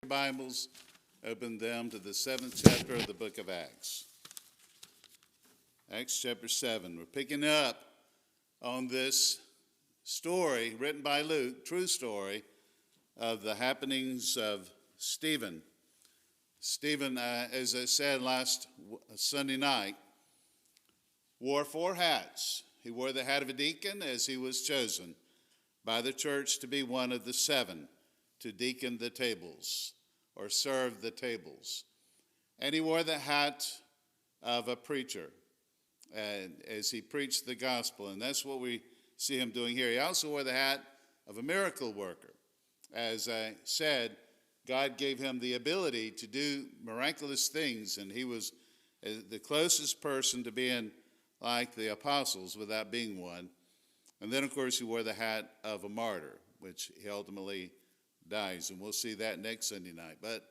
Bibles, open them to the 7th chapter of the book of Acts. Acts chapter 7. We're picking up on this story written by Luke, true story, of the happenings of Stephen. Stephen, as I said last Sunday night, wore 4 hats. He wore the hat of a deacon as he was chosen by the church to be one of the 7 to deacon the tables or serve the tables. And he wore the hat of a preacher as he preached the gospel, and that's what we see him doing here. He also wore the hat of a miracle worker. As I said, God gave him the ability to do miraculous things, and he was the closest person to being like the apostles without being one. And then, of course, he wore the hat of a martyr, which he ultimately dies, and we'll see that next Sunday night. But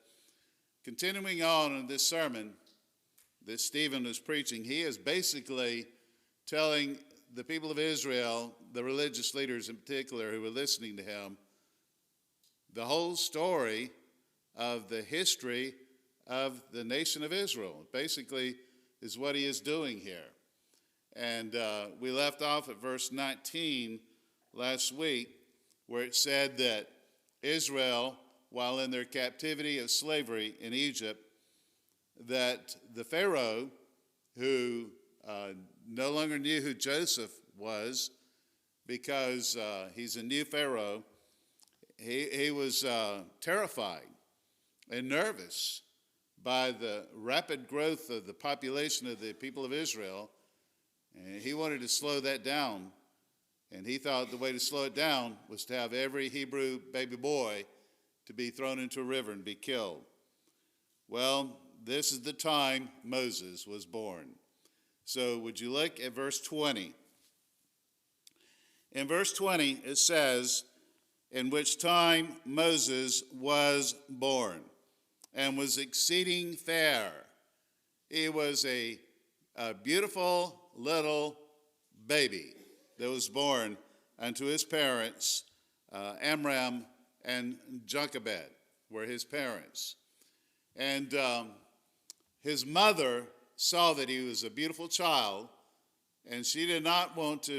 continuing on in this sermon that Stephen was preaching, he is basically telling the people of Israel, the religious leaders in particular who were listening to him, the whole story of the history of the nation of Israel. Basically is what he is doing here. And we left off at verse 19 last week, where it said that Israel, while in their captivity of slavery in Egypt, that the Pharaoh, who no longer knew who Joseph was because he's a new Pharaoh, he was terrified and nervous by the rapid growth of the population of the people of Israel. And he wanted to slow that down. And he thought the way to slow it down was to have every Hebrew baby boy to be thrown into a river and be killed. Well, this is the time Moses was born. So would you look at verse 20? In verse 20 it says, in which time Moses was born and was exceeding fair. He was a beautiful little baby that was born unto his parents. Amram and Jochebed were his parents. And his mother saw that he was a beautiful child, and she did not want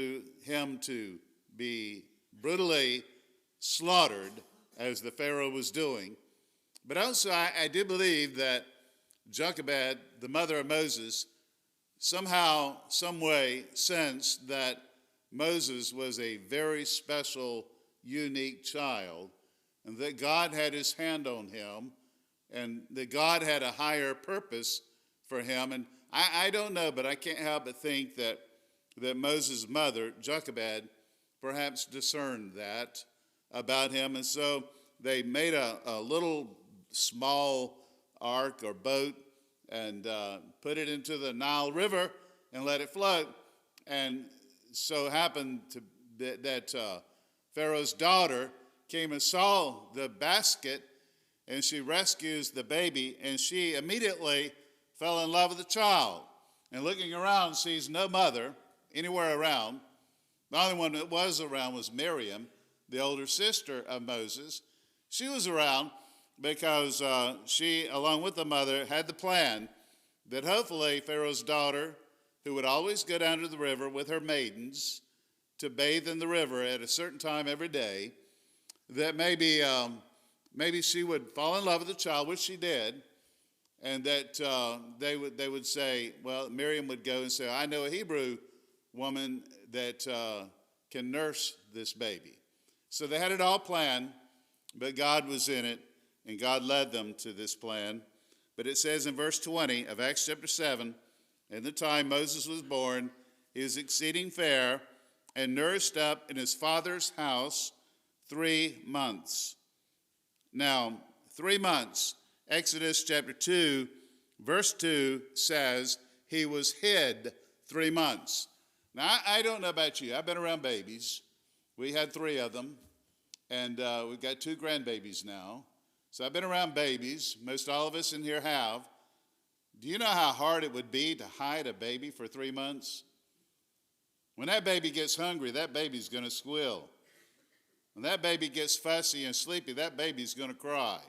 him to be brutally slaughtered as the Pharaoh was doing. But also I do believe that Jochebed, the mother of Moses, somehow, some way sensed that Moses was a very special, unique child, and that God had his hand on him, and that God had a higher purpose for him. And I don't know, but I can't help but think that Moses' mother, Jochebed, perhaps discerned that about him. And so they made a little small ark or boat and put it into the Nile River and let it float. And so happened that Pharaoh's daughter came and saw the basket, and she rescues the baby, and she immediately fell in love with the child. And looking around, sees no mother anywhere around. The only one that was around was Miriam, the older sister of Moses. She was around because she, along with the mother, had the plan that hopefully Pharaoh's daughter, who would always go down to the river with her maidens to bathe in the river at a certain time every day, that maybe she would fall in love with the child, which she did, and that they would say, well, Miriam would go and say, I know a Hebrew woman that can nurse this baby. So they had it all planned, but God was in it, and God led them to this plan. But it says in verse 20 of Acts chapter 7, in the time Moses was born, he was exceeding fair and nourished up in his father's house 3 months. Now, 3 months, Exodus chapter 2, verse 2 says he was hid 3 months. Now, I don't know about you. I've been around babies. We had 3 of them, and we've got 2 grandbabies now. So I've been around babies. Most all of us in here have. Do you know how hard it would be to hide a baby for 3 months? When that baby gets hungry, that baby's going to squeal. When that baby gets fussy and sleepy, that baby's going to cry.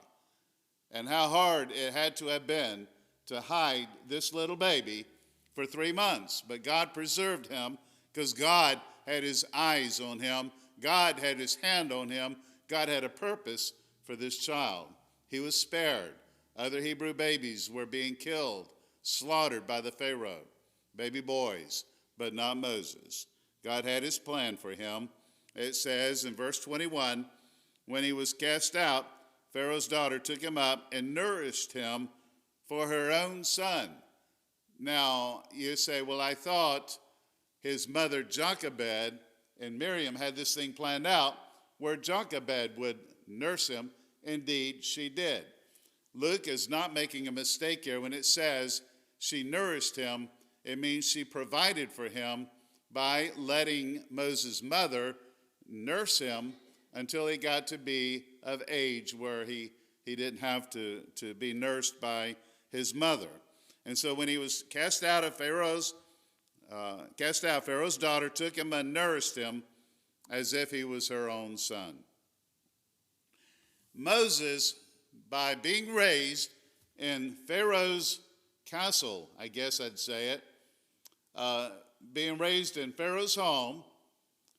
and how hard it had to have been to hide this little baby for 3 months. But God preserved him because God had his eyes on him. God had his hand on him. God had a purpose for this child. He was spared. Other Hebrew babies were being killed, slaughtered by the Pharaoh, baby boys, but not Moses. God had his plan for him. It says in verse 21, when he was cast out, Pharaoh's daughter took him up and nourished him for her own son. Now, you say, well, I thought his mother Jochebed and Miriam had this thing planned out where Jochebed would nurse him. Indeed, she did. Luke is not making a mistake here when it says she nourished him. It means she provided for him by letting Moses' mother nurse him until he got to be of age where he didn't have to be nursed by his mother. And so when he was cast out, Pharaoh's daughter took him and nourished him as if he was her own son. Moses, by being raised in Pharaoh's castle, I guess I'd say it, being raised in Pharaoh's home,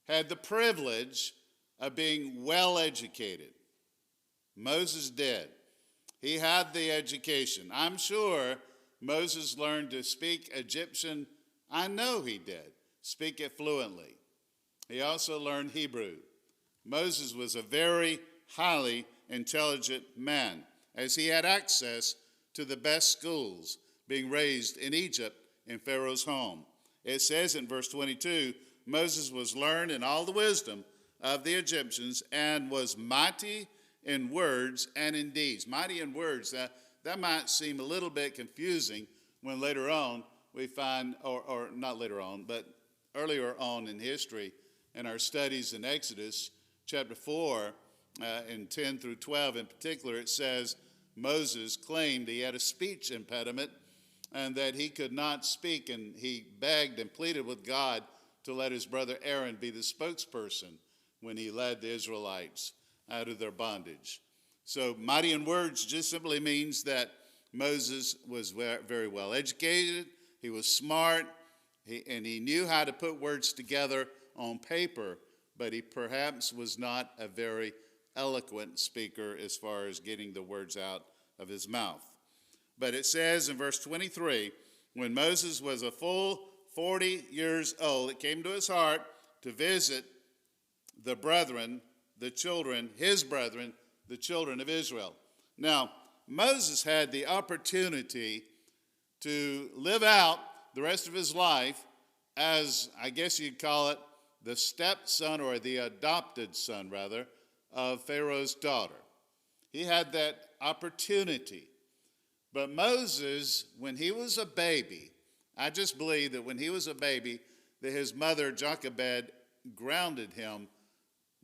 had the privilege of being well educated. Moses did. He had the education. I'm sure Moses learned to speak Egyptian. I know he did. Speak it fluently. He also learned Hebrew. Moses was a very highly intelligent man, as he had access to the best schools, being raised in Egypt in Pharaoh's home. It says in verse 22, Moses was learned in all the wisdom of the Egyptians and was mighty in words and in deeds. Mighty in words, that might seem a little bit confusing when later on we find, or not later on, but earlier on in history, in our studies in Exodus chapter 4, in 10 through 12 in particular, it says Moses claimed he had a speech impediment and that he could not speak, and he begged and pleaded with God to let his brother Aaron be the spokesperson when he led the Israelites out of their bondage. So mighty in words just simply means that Moses was very well educated, he was smart, and he knew how to put words together on paper, but he perhaps was not a very eloquent speaker as far as getting the words out of his mouth. But it says in verse 23, when Moses was a full 40 years old, it came to his heart to visit the brethren, the children, his brethren, the children of Israel. Now, Moses had the opportunity to live out the rest of his life as, I guess you'd call it, the stepson, or the adopted son, rather, of Pharaoh's daughter. He had that opportunity. But Moses, when he was a baby, I just believe that when he was a baby, that his mother, Jochebed, grounded him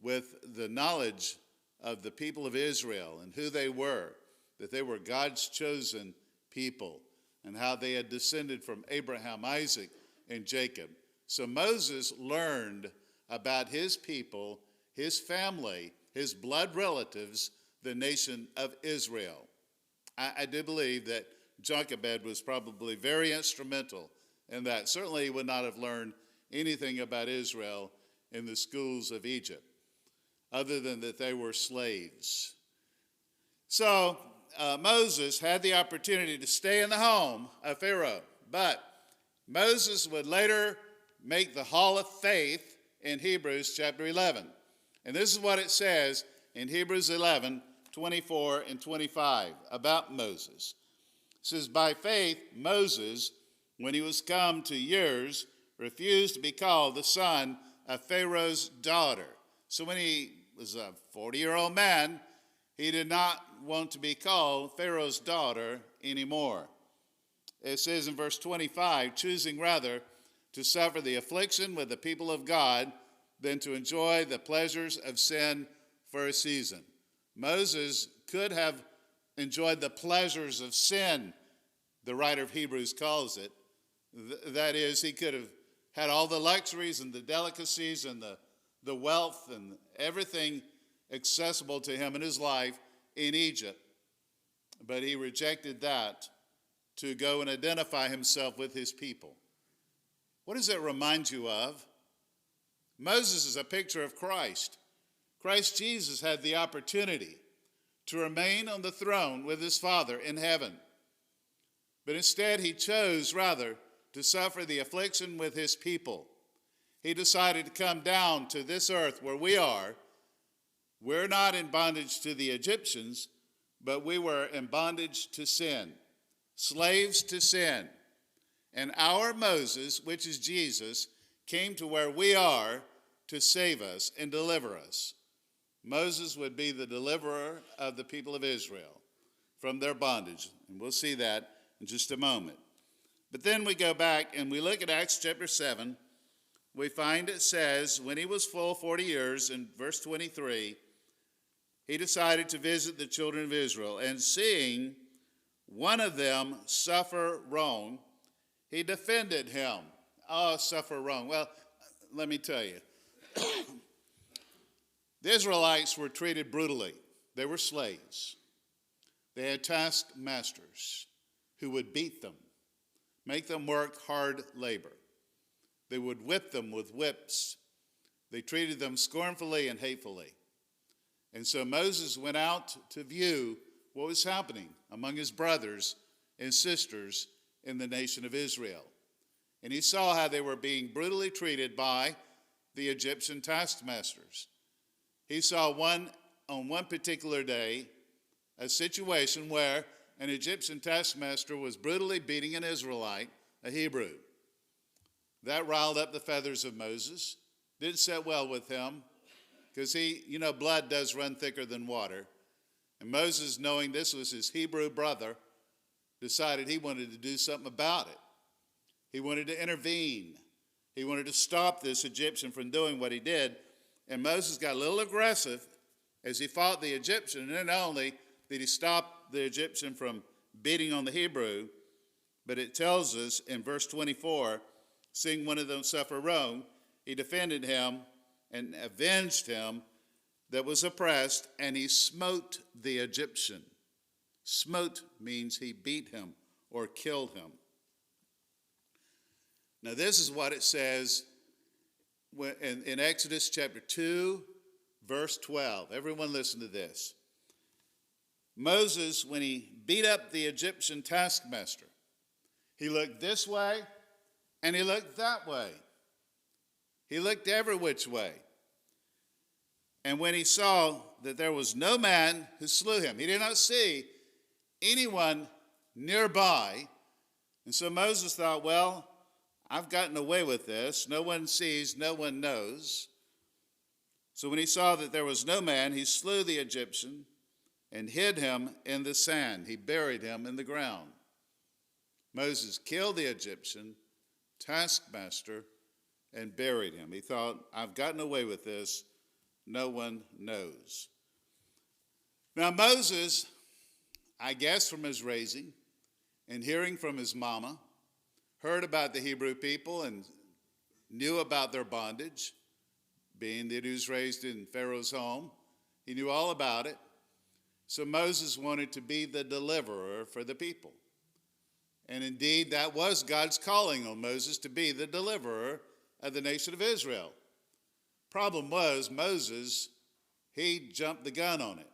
with the knowledge of the people of Israel and who they were, that they were God's chosen people, and how they had descended from Abraham, Isaac, and Jacob. So Moses learned about his people, his family, his blood relatives, the nation of Israel. I do believe that Jochebed was probably very instrumental in that. Certainly he would not have learned anything about Israel in the schools of Egypt, other than that they were slaves. So Moses had the opportunity to stay in the home of Pharaoh, but Moses would later make the hall of faith in Hebrews chapter 11. And this is what it says in Hebrews 11, 24 and 25 about Moses. It says, by faith, Moses, when he was come to years, refused to be called the son of Pharaoh's daughter. So when he was a 40-year-old man, he did not want to be called Pharaoh's daughter anymore. It says in verse 25, choosing rather to suffer the affliction with the people of God than to enjoy the pleasures of sin for a season. Moses could have enjoyed the pleasures of sin, the writer of Hebrews calls it. That is, he could have had all the luxuries and the delicacies and the wealth and everything accessible to him in his life in Egypt. but he rejected that to go and identify himself with his people. What does that remind you of? Moses is a picture of Christ. Christ Jesus had the opportunity to remain on the throne with his Father in heaven. But instead, he chose, rather, to suffer the affliction with his people. He decided to come down to this earth where we are. We're not in bondage to the Egyptians, but we were in bondage to sin, slaves to sin. And our Moses, which is Jesus, came to where we are to save us and deliver us. Moses would be the deliverer of the people of Israel from their bondage. And we'll see that in just a moment. But then we go back and we look at Acts chapter 7. We find it says, when he was full 40 years, in verse 23, he decided to visit the children of Israel. And seeing one of them suffer wrong, he defended him. Oh, suffer wrong. Well, let me tell you. The Israelites were treated brutally. They were slaves. They had taskmasters who would beat them, make them work hard labor. They would whip them with whips. They treated them scornfully and hatefully. And so Moses went out to view what was happening among his brothers and sisters in the nation of Israel. And he saw how they were being brutally treated by the Egyptian taskmasters. He saw on one particular day a situation where an Egyptian taskmaster was brutally beating an Israelite, a Hebrew. That riled up the feathers of Moses. Didn't sit well with him because blood does run thicker than water. And Moses, knowing this was his Hebrew brother, decided he wanted to do something about it. He wanted to intervene. He wanted to stop this Egyptian from doing what he did. And Moses got a little aggressive as he fought the Egyptian. And not only did he stop the Egyptian from beating on the Hebrew, but it tells us in verse 24, seeing one of them suffer wrong, he defended him and avenged him that was oppressed, and he smote the Egyptian. Smote means he beat him or killed him. Now this is what it says in Exodus chapter 2, verse 12. Everyone listen to this. Moses, when he beat up the Egyptian taskmaster, he looked this way and he looked that way. He looked every which way. And when he saw that there was no man who slew him, he did not see anyone nearby. And so Moses thought, well, I've gotten away with this. No one sees, no one knows. So when he saw that there was no man, he slew the Egyptian and hid him in the sand. He buried him in the ground. Moses killed the Egyptian taskmaster and buried him. He thought, I've gotten away with this. No one knows. Now Moses, I guess from his raising and hearing from his mama, heard about the Hebrew people and knew about their bondage, being that he was raised in Pharaoh's home. He knew all about it. So Moses wanted to be the deliverer for the people. And indeed, that was God's calling on Moses, to be the deliverer of the nation of Israel. Problem was, Moses, he jumped the gun on it.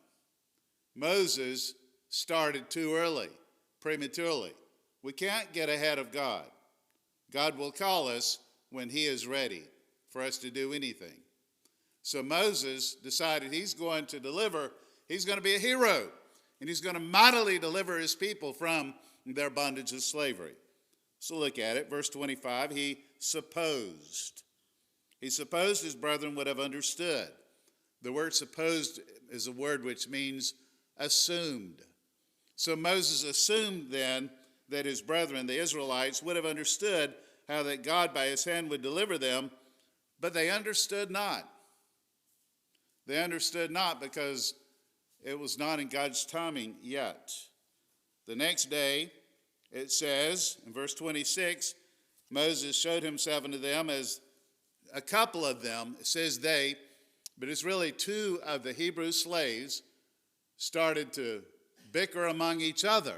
Moses started too early, prematurely. We can't get ahead of God. God will call us when he is ready for us to do anything. So Moses decided he's going to deliver, he's going to be a hero, and he's going to mightily deliver his people from their bondage of slavery. So look at it, verse 25, he supposed his brethren would have understood. The word supposed is a word which means assumed. So Moses assumed then that his brethren, the Israelites, would have understood how that God by his hand would deliver them, but they understood not. They understood not because it was not in God's timing yet. The next day, it says in verse 26, Moses showed himself unto them as a couple of them. It says they, but it's really two of the Hebrew slaves started to bicker among each other.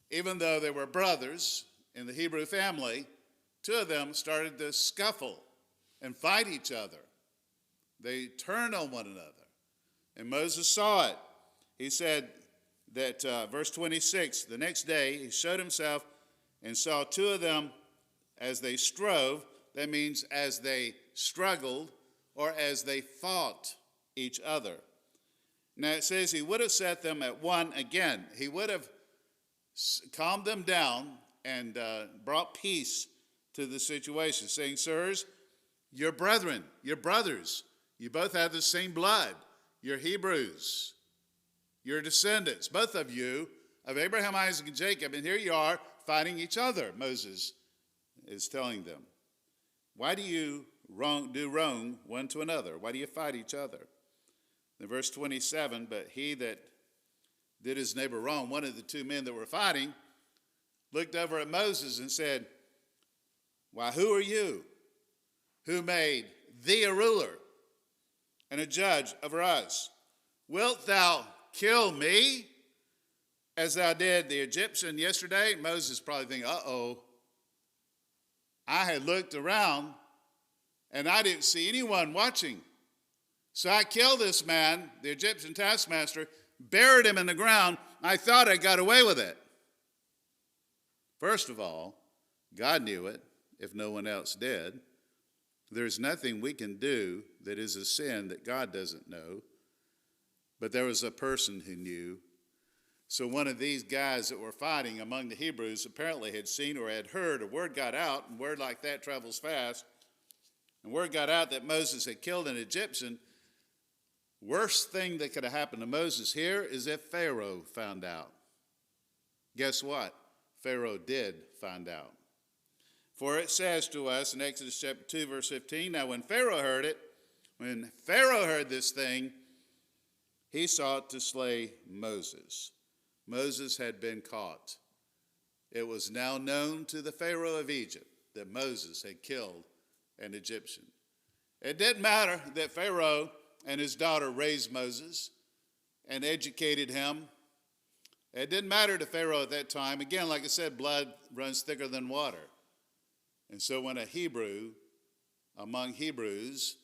Even though they were brothers in the Hebrew family, two of them started to scuffle and fight each other. They turned on one another. And Moses saw it. He said that, verse 26, the next day he showed himself and saw two of them as they strove. That means as they struggled or as they fought each other. Now it says he would have set them at one again. He would have calmed them down and brought peace to the situation, saying, sirs, you're brethren, you're brothers. You both have the same blood. You're Hebrews. You're descendants, both of you, of Abraham, Isaac, and Jacob. And here you are fighting each other, Moses is telling them. Why do you do wrong one to another? Why do you fight each other? In verse 27, but he that did his neighbor wrong, one of the two men that were fighting, looked over at Moses and said, why, who are you? Who made thee a ruler and a judge over us? Wilt thou kill me as thou did the Egyptian yesterday? Moses probably thinking, uh-oh. I had looked around and I didn't see anyone watching. So I killed this man, the Egyptian taskmaster, buried him in the ground. I thought I got away with it. First of all, God knew it, if no one else did. There's nothing we can do that is a sin that God doesn't know. But there was a person who knew. So one of these guys that were fighting among the Hebrews apparently had seen or had heard, or word got out, and word like that travels fast, and word got out that Moses had killed an Egyptian. Worst thing that could have happened to Moses here is if Pharaoh found out. Guess what? Pharaoh did find out. For it says to us in Exodus chapter 2, verse 15, now when Pharaoh heard this thing, he sought to slay Moses. Moses had been caught. It was now known to the Pharaoh of Egypt that Moses had killed an Egyptian. It didn't matter that Pharaoh and his daughter raised Moses and educated him. It didn't matter to Pharaoh at that time. Again, like I said, blood runs thicker than water. And so when a Hebrew among Hebrews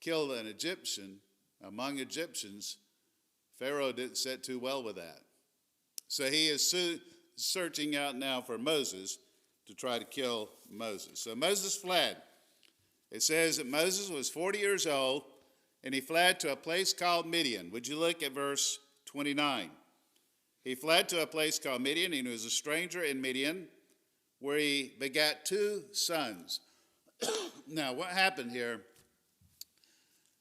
killed an Egyptian among Egyptians, Pharaoh didn't sit too well with that. So he is searching out now for Moses to try to kill Moses. So Moses fled. It says that Moses was 40 years old, and he fled to a place called Midian. Would you look at verse 29? He fled to a place called Midian, and he was a stranger in Midian, where he begat two sons. Now, what happened here?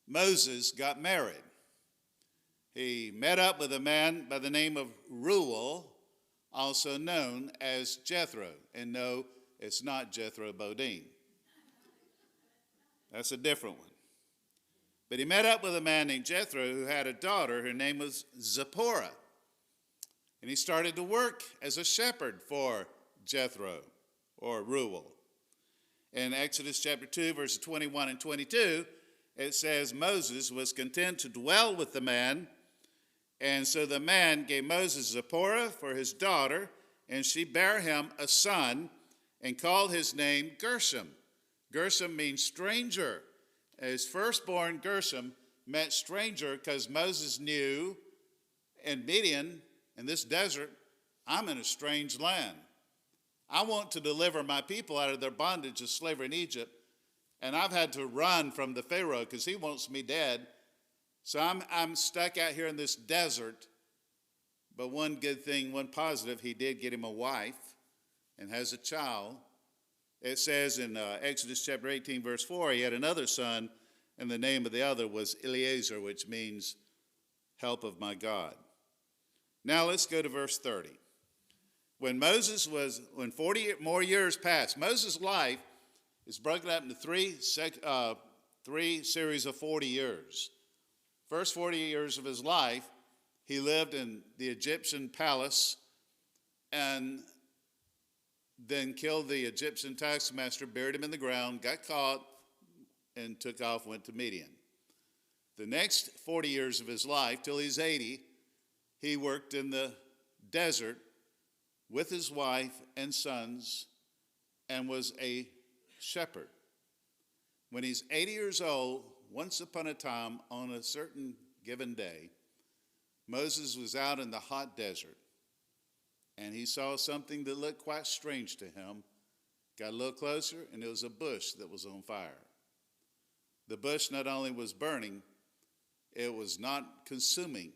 Moses got married. He met up with a man by the name of Reuel, also known as Jethro. And no, it's not Jethro Bodine. That's a different one. But he met up with a man named Jethro who had a daughter. Her name was Zipporah. And he started to work as a shepherd for Jethro or Reuel. In Exodus chapter 2, verses 21 and 22, it says Moses was content to dwell with the man. And so the man gave Moses Zipporah for his daughter, and she bare him a son and called his name Gershom. Gershom means stranger. His firstborn Gershom meant stranger because Moses knew in Midian, in this desert, I'm in a strange land. I want to deliver my people out of their bondage of slavery in Egypt, and I've had to run from the Pharaoh because he wants me dead. So I'm stuck out here in this desert. But one good thing, one positive, he did get him a wife and has a child. It says in Exodus chapter 18, verse 4, he had another son, and the name of the other was Eliezer, which means help of my God. Now let's go to verse 30. When 40 more years passed, Moses' life is broken up into three series of 40 years. First 40 years of his life, he lived in the Egyptian palace and then killed the Egyptian taskmaster, buried him in the ground, got caught, and took off, went to Midian. The next 40 years of his life, till he's 80, he worked in the desert with his wife and sons and was a shepherd. When he's 80 years old, once upon a time on a certain given day, Moses was out in the hot desert, and he saw something that looked quite strange to him. Got a little closer, and it was a bush that was on fire. The bush not only was burning, it was not consuming.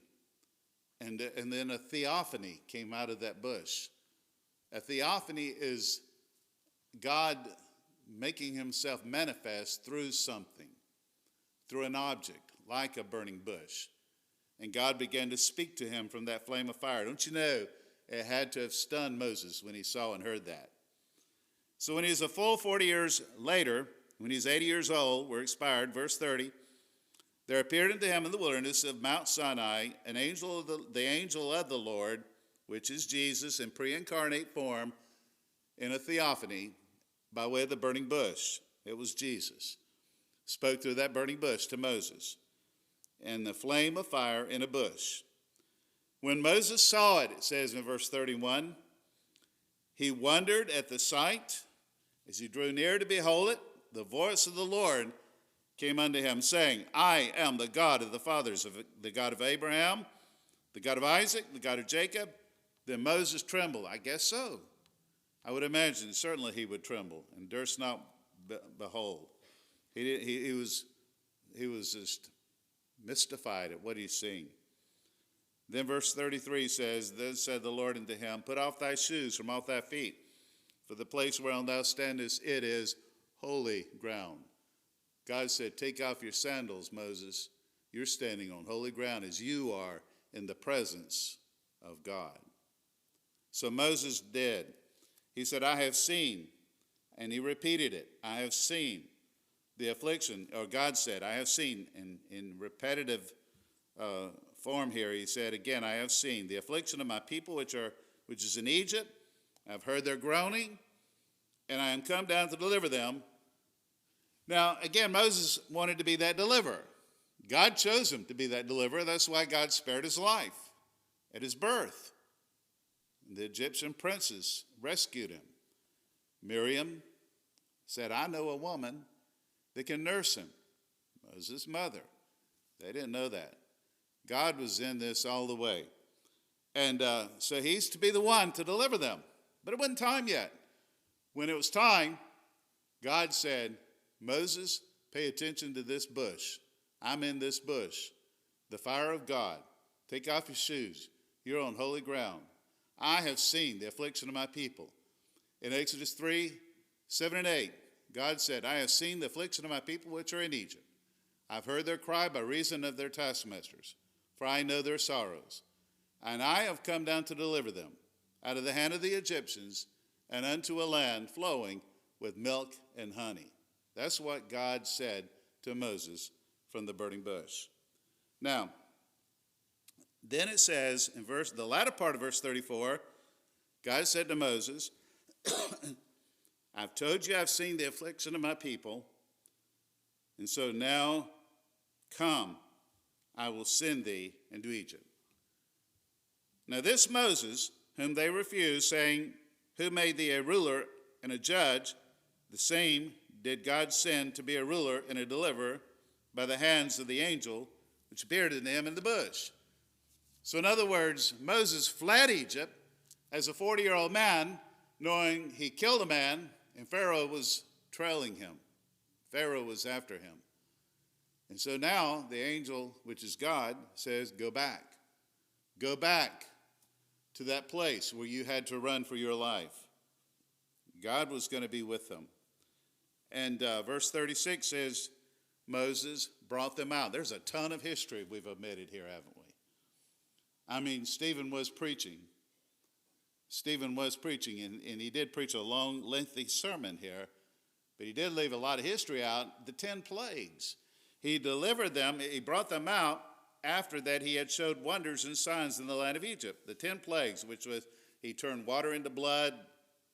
And then a theophany came out of that bush. A theophany is God making himself manifest through something, through an object, like a burning bush. And God began to speak to him from that flame of fire. Don't you know, it had to have stunned Moses when he saw and heard that. So when he was a full 40 years later, when he's 80 years old, we're expired, verse 30, there appeared unto him in the wilderness of Mount Sinai an angel of the angel of the Lord, which is Jesus in pre-incarnate form in a theophany by way of the burning bush. It was Jesus. Spoke through that burning bush to Moses. And the flame of fire in a bush. When Moses saw it, it says in verse 31, he wondered at the sight. As he drew near to behold it, the voice of the Lord came unto him, saying, I am the God of the fathers, the God of Abraham, the God of Isaac, the God of Jacob. Then Moses trembled. I guess so. I would imagine certainly he would tremble and durst not behold. He was just mystified at what he's seeing. Then verse 33 says, Then said the Lord unto him, Put off thy shoes from off thy feet, for the place whereon thou standest, it is holy ground. God said, Take off your sandals, Moses. You're standing on holy ground as you are in the presence of God. So Moses did. He said, I have seen, and he repeated it, I have seen the affliction, or God said, I have seen, in repetitive form here, he said again, I have seen the affliction of my people which is in Egypt. I've heard their groaning, and I am come down to deliver them. Now, again, Moses wanted to be that deliverer. God chose him to be that deliverer. That's why God spared his life at his birth. The Egyptian princes rescued him. Miriam said, I know a woman that can nurse him. Moses' mother. They didn't know that. God was in this all the way. And so he's to be the one to deliver them. But it wasn't time yet. When it was time, God said, Moses, pay attention to this bush. I'm in this bush. The fire of God. Take off your shoes. You're on holy ground. I have seen the affliction of my people. In Exodus 3, 7 and 8, God said, I have seen the affliction of my people which are in Egypt. I've heard their cry by reason of their taskmasters, for I know their sorrows. And I have come down to deliver them out of the hand of the Egyptians and unto a land flowing with milk and honey. That's what God said to Moses from the burning bush. Now, then it says in the latter part of verse 34, God said to Moses, I've told you I've seen the affliction of my people, and so now come, I will send thee into Egypt. Now this Moses, whom they refused, saying, Who made thee a ruler and a judge? The same did God send to be a ruler and a deliverer by the hands of the angel which appeared to them in the bush. So in other words, Moses fled Egypt as a 40-year-old man, knowing he killed a man, and Pharaoh was trailing him. Pharaoh was after him. And so now the angel, which is God, says, go back. Go back to that place where you had to run for your life. God was going to be with them. And verse 36 says, Moses brought them out. There's a ton of history we've omitted here, haven't we? I mean, Stephen was preaching. And he did preach a long, lengthy sermon here, but he did leave a lot of history out, the 10 plagues. He delivered them, he brought them out. After that, he had showed wonders and signs in the land of Egypt. The 10 plagues, which was he turned water into blood,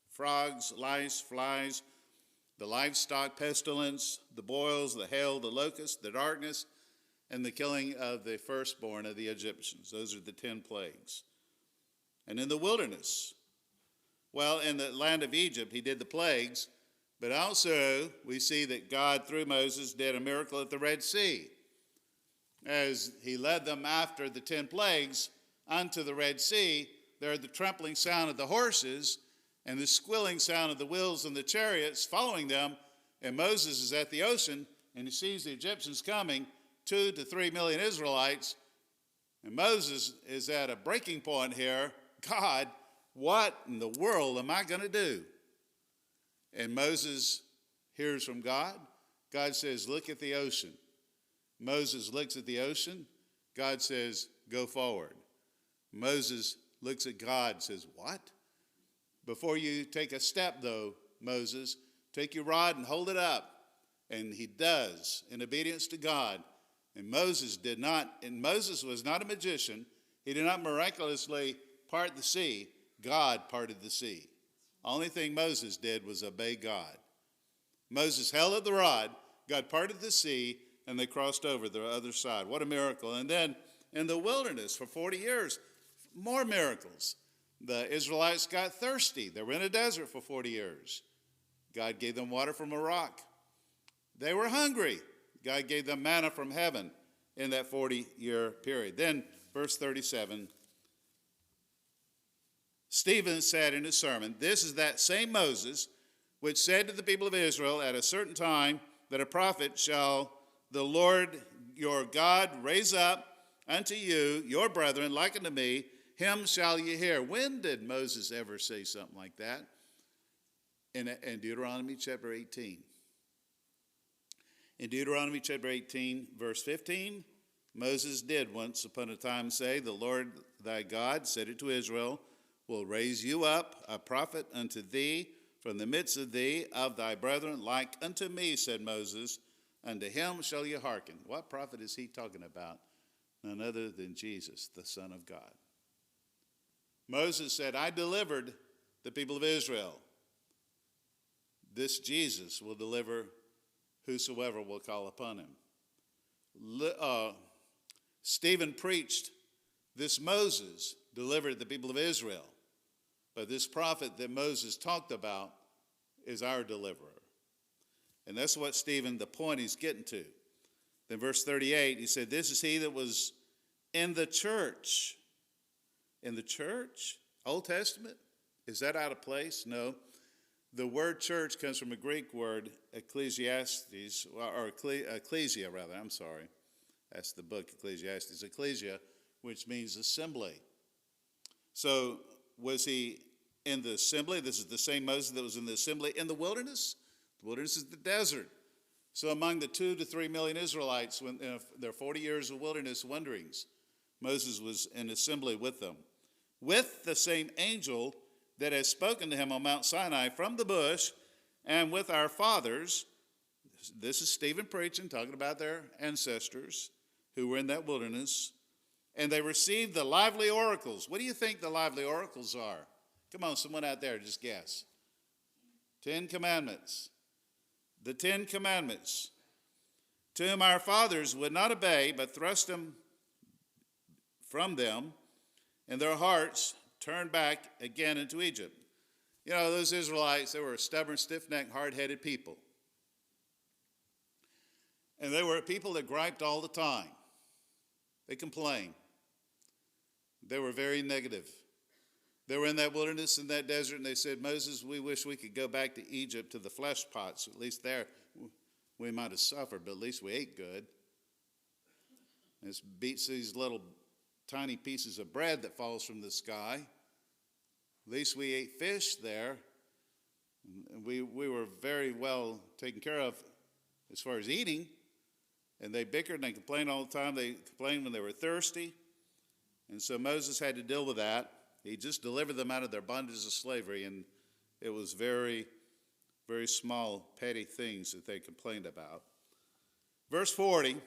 frogs, lice, flies, the livestock pestilence, the boils, the hail, the locust, the darkness, and the killing of the firstborn of the Egyptians. Those are the 10 plagues. And in the wilderness, well, in the land of Egypt, he did the plagues, but also we see that God, through Moses, did a miracle at the Red Sea, as he led them after the 10 plagues unto the Red Sea. There the trampling sound of the horses and the squealing sound of the wheels and the chariots following them, and Moses is at the ocean, and he sees the Egyptians coming, 2 to 3 million Israelites, and Moses is at a breaking point here. God, what in the world am I going to do? And Moses hears from God. God says, look at the ocean. Moses looks at the ocean. God says, go forward. Moses looks at God and says, what? Before you take a step, though, Moses, take your rod and hold it up. And he does, in obedience to God. And Moses was not a magician. He did not miraculously part the sea. God parted the sea. Only thing Moses did was obey God. Moses held up the rod, God parted the sea, and they crossed over the other side. What a miracle. And then in the wilderness for 40 years, more miracles. The Israelites got thirsty. They were in a desert for 40 years. God gave them water from a rock. They were hungry. God gave them manna from heaven in that 40-year period. Then, verse 37, Stephen said in his sermon, this is that same Moses which said to the people of Israel, at a certain time that a prophet shall the Lord your God raise up unto you, your brethren, like unto me, him shall ye hear. When did Moses ever say something like that? In Deuteronomy chapter 18. In Deuteronomy chapter 18, verse 15, Moses did once upon a time say, the Lord thy God said it to Israel, will raise you up a prophet unto thee from the midst of thee, of thy brethren, like unto me, said Moses, unto him shall you hearken. What prophet is he talking about? None other than Jesus, the Son of God. Moses said, I delivered the people of Israel. This Jesus will deliver whosoever will call upon him. Stephen preached, this Moses delivered the people of Israel. But this prophet that Moses talked about is our deliverer. And that's what Stephen, the point he's getting to. Then verse 38, he said, this is he that was in the church. In the church? Old Testament? Is that out of place? No. The word church comes from a Greek word, ecclesia, rather. I'm sorry. That's the book, Ecclesiastes. Ecclesia, which means assembly. So, was he in the assembly? This is the same Moses that was in the assembly in the wilderness. The wilderness is the desert. So among the 2 to 3 million Israelites, when their 40 years of wilderness wanderings, Moses was in assembly with them, with the same angel that has spoken to him on Mount Sinai from the bush, and with our fathers. This is Stephen preaching, talking about their ancestors who were in that wilderness. And they received the lively oracles. What do you think the lively oracles are? Come on, someone out there, just guess. 10 commandments. The 10 commandments, to whom our fathers would not obey, but thrust them from them, and their hearts turned back again into Egypt. You know, those Israelites, they were a stubborn, stiff-necked, hard-headed people. And they were a people that griped all the time. They complained. They were very negative. They were in that wilderness, in that desert, and they said, Moses, we wish we could go back to Egypt, to the flesh pots. At least there we might have suffered, but at least we ate good. This beats these little tiny pieces of bread that falls from the sky. At least we ate fish there. And we were very well taken care of as far as eating. And they bickered and they complained all the time. They complained when they were thirsty. And so Moses had to deal with that. He just delivered them out of their bondage of slavery, and it was very, very small, petty things that they complained about. Verse 40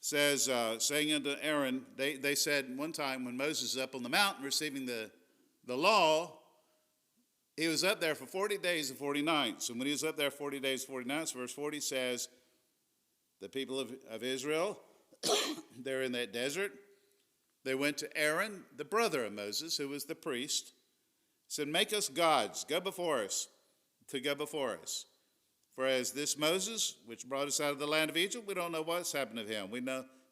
says, saying unto Aaron, they said one time when Moses was up on the mountain receiving the law, he was up there for 40 days and 40 nights. And when he was up there 40 days, 40 nights, verse 40 says, the people of Israel They're in that desert. They went to Aaron, the brother of Moses, who was the priest, said, make us gods, go before us. For as this Moses, which brought us out of the land of Egypt, we don't know what's happened to him.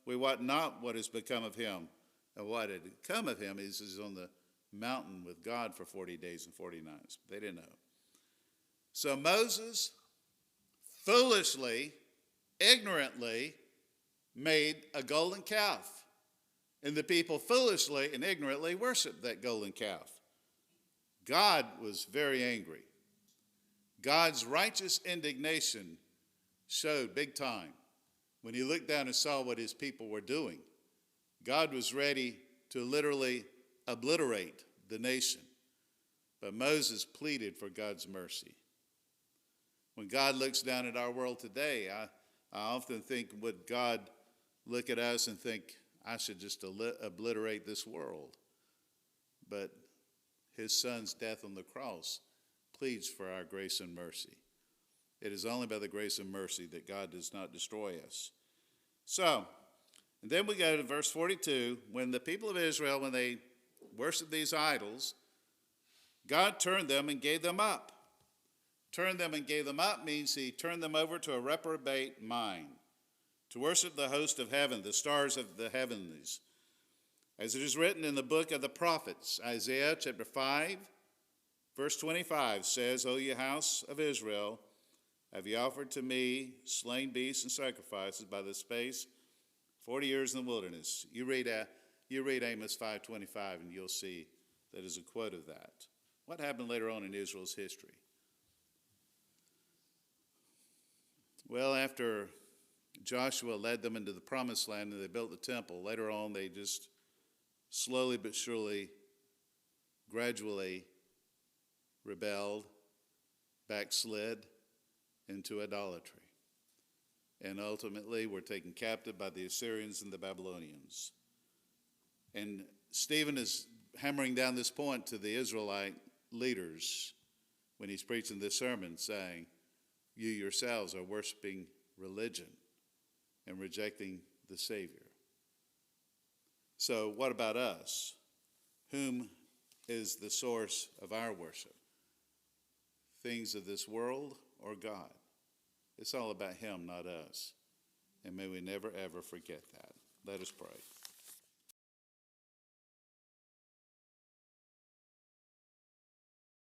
We wot not what has become of him. And what had come of him is he's on the mountain with God for 40 days and 40 nights. They didn't know. So Moses foolishly, ignorantly made a golden calf. And the people foolishly and ignorantly worshiped that golden calf. God was very angry. God's righteous indignation showed big time when he looked down and saw what his people were doing. God was ready to literally obliterate the nation. But Moses pleaded for God's mercy. When God looks down at our world today, I often think, would God look at us and think, I should just obliterate this world? But his son's death on the cross pleads for our grace and mercy. It is only by the grace and mercy that God does not destroy us. So, and then we go to verse 42. When the people of Israel, when they worshiped these idols, God turned them and gave them up. Turned them and gave them up means he turned them over to a reprobate mind, to worship the host of heaven, the stars of the heavens. As it is written in the book of the prophets, Isaiah chapter 5, verse 25 says, O ye house of Israel, have ye offered to me slain beasts and sacrifices by the space 40 years in the wilderness? You read Amos 5:25 and you'll see that is a quote of that. What happened later on in Israel's history? Well, after Joshua led them into the promised land and they built the temple, later on they just slowly but surely, gradually rebelled, backslid into idolatry, and ultimately were taken captive by the Assyrians and the Babylonians. And Stephen is hammering down this point to the Israelite leaders when he's preaching this sermon, saying, you yourselves are worshiping religion and rejecting the Savior. So what about us? Whom is the source of our worship? Things of this world or God? It's all about him, not us. And may we never, ever forget that. Let us pray.